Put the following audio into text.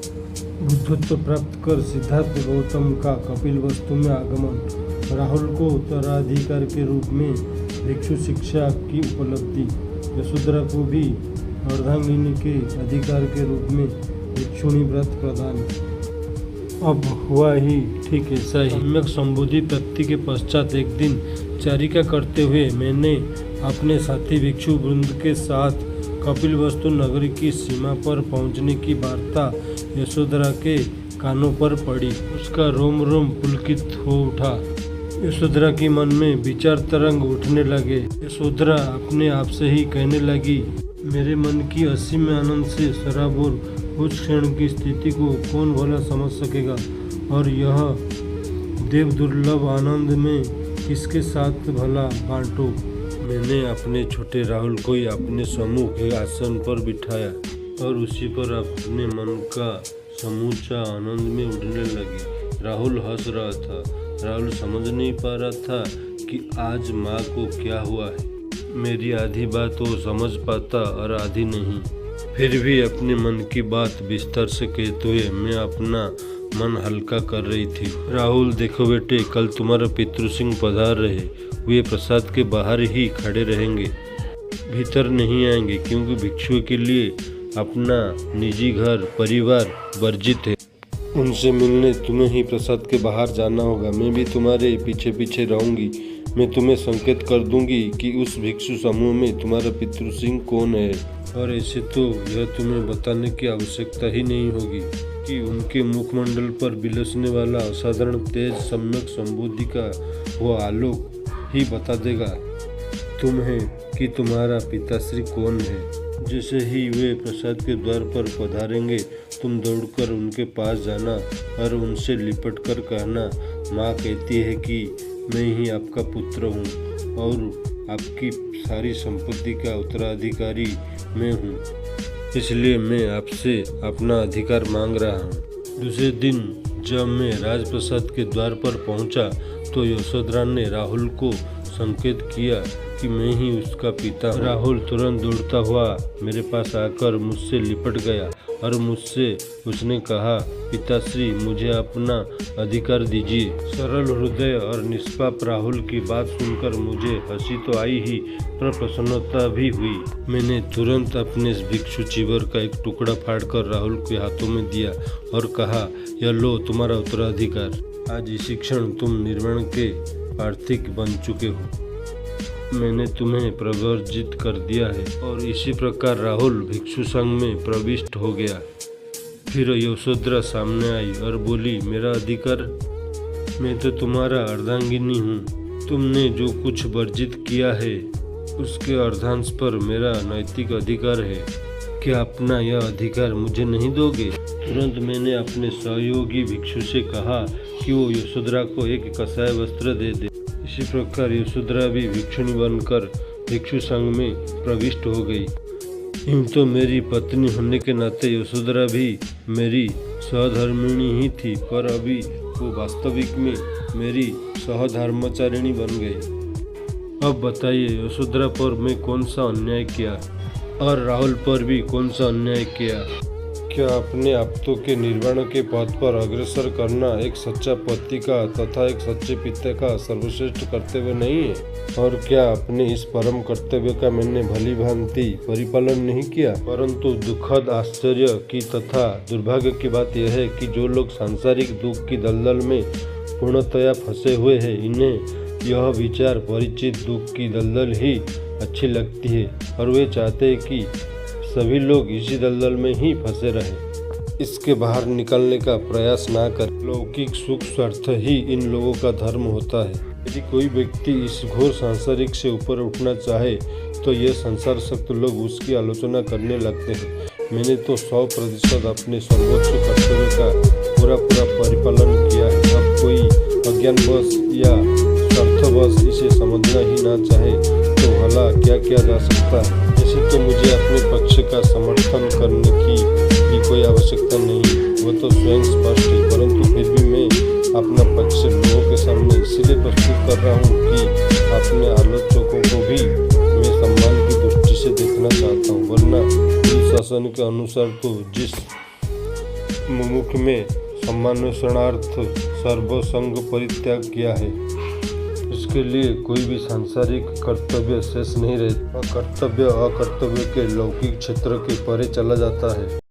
बुद्धत्व प्राप्त कर सिद्धार्थ गौतम का कपिल वस्तु में आगमन, राहुल को उत्तराधिकार के रूप में भिक्षु शिक्षा की उपलब्धि, यशोधरा को भी अर्धांगिनी के अधिकार के रूप में भिक्षुणी व्रत प्रदान। अब हुआ ही ठीक ऐसा ही। सम्यक संबुद्धि प्राप्ति के पश्चात एक दिन चारिका करते हुए मैंने अपने साथी भिक्षु वृंद के साथ कपिलवस्तु नगरी की सीमा पर पहुंचने की वार्ता यशोधरा के कानों पर पड़ी। उसका रोम रोम पुलकित हो उठा। यशोधरा के मन में विचार तरंग उठने लगे। यशोधरा अपने आप से ही कहने लगी, मेरे मन की असीम आनंद से सराबोर उस क्षण की स्थिति को कौन भला समझ सकेगा, और यह देव दुर्लभ आनंद में किसके साथ भला बांटूं। मैंने अपने छोटे राहुल को ही अपने सम्मुख एक आसन पर बिठाया और उसी पर अपने मन का समूचा आनंद में उड़ने लगी। राहुल हंस रहा था। राहुल समझ नहीं पा रहा था कि आज माँ को क्या हुआ है। मेरी आधी बात वो समझ पाता और आधी नहीं। फिर भी अपने मन की बात विस्तार से कहते हुए मैं अपना मन हल्का कर रही थी। राहुल, देखो बेटे, कल तुम्हारा पितृ सिंह पधार रहे। वे प्रसाद के बाहर ही खड़े रहेंगे, भीतर नहीं आएंगे, क्योंकि भिक्षुओं के लिए अपना निजी घर परिवार वर्जित है। उनसे मिलने तुम्हें ही प्रसाद के बाहर जाना होगा। मैं भी तुम्हारे पीछे पीछे रहूंगी। मैं तुम्हें संकेत कर दूंगी कि उस भिक्षु समूह में तुम्हारा पितृ सिंह कौन है, और ऐसे तो यह तुम्हें बताने की आवश्यकता ही नहीं होगी कि उनके मुखमंडल पर बिलसने वाला असाधारण तेज सम्यक संबुद्धि का वो आलोक ही बता देगा तुम्हें कि तुम्हारा पिताश्री कौन है। जैसे ही वे प्रसाद के द्वार पर पधारेंगे, तुम दौड़कर उनके पास जाना और उनसे लिपट कर कहना, माँ कहती है कि मैं ही आपका पुत्र हूँ और आपकी सारी संपत्ति का उत्तराधिकारी मैं हूँ, इसलिए मैं आपसे अपना अधिकार मांग रहा हूँ। दूसरे दिन जब मैं राजप्रसाद के द्वार पर पहुँचा तो यशोधरा ने राहुल को संकेत किया कि मैं ही उसका पिता हूँ। राहुल तुरंत दौड़ता हुआ मेरे पास आकर मुझसे लिपट गया और मुझसे उसने कहा, पिताश्री, मुझे अपना अधिकार दीजिए। सरल हृदय और निष्पाप राहुल की बात सुनकर मुझे हंसी तो आई ही, पर प्रसन्नता भी हुई। मैंने तुरंत अपने भिक्षु चीवर का एक टुकड़ा फाड़कर राहुल के हाथों में दिया और कहा, यह लो तुम्हारा उत्तराधिकार। आज इसी क्षण तुम निर्वाण के पार्थिक बन चुके हो। मैंने तुम्हें प्रवर्जित कर दिया है। और इसी प्रकार राहुल भिक्षु संघ में प्रविष्ट हो गया। फिर यशोधरा सामने आई और बोली, मेरा अधिकार? मैं तो तुम्हारा अर्धांगिनी हूँ। तुमने जो कुछ वर्जित किया है उसके अर्धांश पर मेरा नैतिक अधिकार है। क्या अपना यह अधिकार मुझे नहीं दोगे? तुरंत मैंने अपने सहयोगी भिक्षु से कहा कि वो यशोधरा को एक कसाय वस्त्र दे दे। इसी प्रकार यशोधरा भी भिक्षुणी बनकर भिक्षु संघ में प्रविष्ट हो गई। यूं तो मेरी पत्नी होने के नाते यशोधरा भी मेरी सहधर्मिणी ही थी, पर अभी वो वास्तविक में मेरी सहधर्मचारिणी बन गई। अब बताइए, यशोधरा पर मैं कौन सा अन्याय किया और राहुल पर भी कौन सा अन्याय किया? क्या अपने आप्तों के निर्वाण के पथ पर अग्रसर करना एक सच्चा पति का तथा एक सच्चे पिता का सर्वश्रेष्ठ कर्तव्य नहीं है? और क्या अपने इस परम कर्तव्य का मैंने भली भांति परिपालन नहीं किया? परंतु दुखद आश्चर्य की तथा दुर्भाग्य की बात यह है कि जो लोग सांसारिक दुख की दलदल में पूर्णतया फंसे हुए हैं, इन्हें यह विचार परिचित दुख की दलदल ही अच्छी लगती है और वे चाहते हैं कि सभी लोग इसी दलदल में ही फंसे रहे, इसके बाहर निकलने का प्रयास ना कर। लौकिक सुख स्वार्थ ही इन लोगों का धर्म होता है। यदि कोई व्यक्ति इस घोर सांसारिक से ऊपर उठना चाहे तो ये संसार शक्त लोग उसकी आलोचना करने लगते हैं। मैंने तो 100% अपने सर्वोच्च कर्तव्य का पूरा परिपालन किया है। अब कोई अज्ञानवश या स्वार्थवश इसे समझना ही ना चाहे तो भला क्या किया जा सकता है? ऐसे तो मुझे अपने पक्ष का समर्थन करने की भी कोई आवश्यकता नहीं, वो तो स्वयं स्पष्ट है। परंतु फिर भी मैं अपना पक्ष लोगों के सामने इसलिए प्रस्तुत कर रहा हूँ कि अपने आलोचकों को भी मैं सम्मान की दृष्टि से देखना चाहता हूँ, वरना शासन के अनुसार तो जिस मुमुक्ष में सम्मानार्थ सर्वसंग परित्याग किया है। इसके लिए कोई भी सांसारिक कर्तव्य शेष नहीं रहता। कर्तव्य अकर्तव्य के लौकिक क्षेत्र के परे चला जाता है।